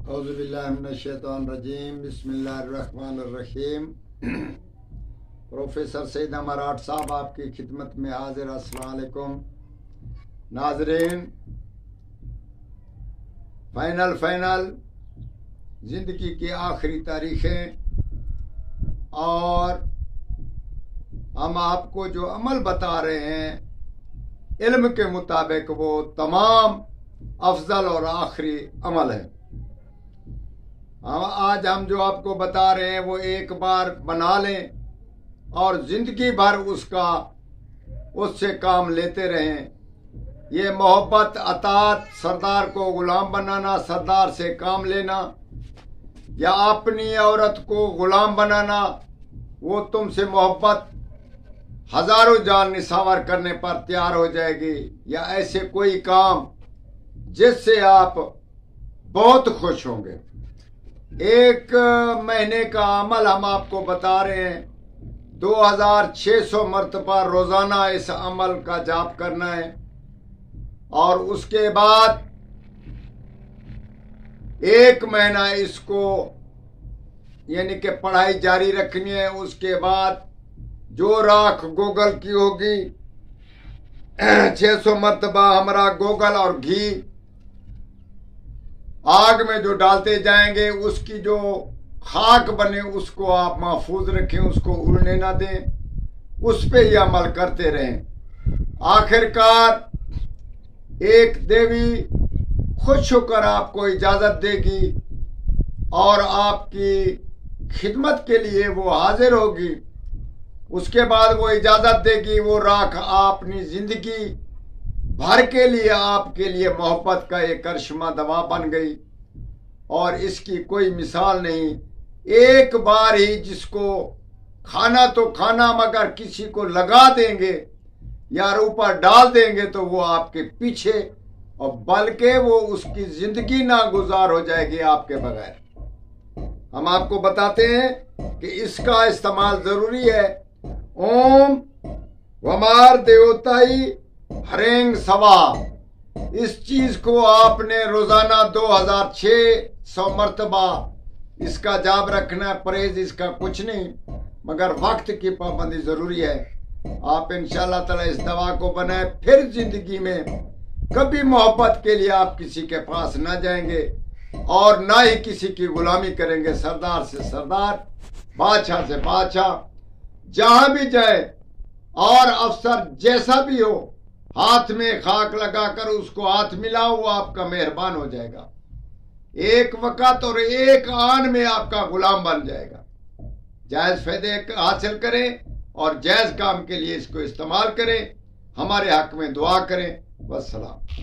औज़ुबिल्लाहिमिनश्शैतानिर्रजीम बिस्मिल्लाहिर्रहमानिर्रहीम। प्रोफेसर सईद मराठ साहब आपकी खिदमत में हाजिर। अस्सलाम वालेकुम नाजरीन। फाइनल ज़िंदगी की आखिरी तारीखें और हम आपको जो अमल बता रहे हैं इल्म के मुताबिक वो तमाम अफजल और आखिरी अमल है। आज हम जो आपको बता रहे हैं वो एक बार बना लें और जिंदगी भर उससे काम लेते रहें। ये मोहब्बत, अतात, सरदार को गुलाम बनाना, सरदार से काम लेना या अपनी औरत को गुलाम बनाना, वो तुमसे मोहब्बत हजारों जान निसावर करने पर तैयार हो जाएगी, या ऐसे कोई काम जिससे आप बहुत खुश होंगे। 1 महीने का अमल हम आपको बता रहे हैं। 2600 मरतबा रोजाना इस अमल का जाप करना है और उसके बाद 1 महीना इसको यानी कि पढ़ाई जारी रखनी है। उसके बाद जो राख गोगल की होगी 600 मरतबा हमारा गोगल और घी आग में जो डालते जाएंगे, उसकी जो खाक बने उसको आप महफूज रखें, उसको उड़ने ना दें, उस पे ही अमल करते रहें। आखिरकार एक देवी खुश होकर आपको इजाजत देगी और आपकी खिदमत के लिए वो हाजिर होगी। उसके बाद वो इजाजत देगी, वो राख अपनी जिंदगी भर के लिए आपके लिए मोहब्बत का एक करिश्मा दवा बन गई और इसकी कोई मिसाल नहीं। एक बार ही जिसको खाना तो खाना, मगर किसी को लगा देंगे या ऊपर डाल देंगे तो वो आपके पीछे, और बल्कि वो उसकी जिंदगी नागुजार हो जाएगी आपके बगैर। हम आपको बताते हैं कि इसका इस्तेमाल जरूरी है। ओम वमार देवताई हरेंग सवा, इस चीज को आपने रोजाना 2600 मरतबा इसका जाप रखना है। परहेज इसका कुछ नहीं, मगर वक्त की पाबंदी जरूरी है। आप इंशाअल्लाह ताला इस दवा को बनाए, फिर जिंदगी में कभी मोहब्बत के लिए आप किसी के पास ना जाएंगे और ना ही किसी की गुलामी करेंगे। सरदार से सरदार, बादशाह से बादशाह, जहां भी जाए और अफसर जैसा भी हो, हाथ में खाक लगाकर उसको हाथ मिलाओ, वो आपका मेहरबान हो जाएगा। एक वक्त और एक आन में आपका गुलाम बन जाएगा। जायज फायदे हासिल करें और जायज काम के लिए इसको इस्तेमाल करें। हमारे हक में दुआ करें। वस्सलाम।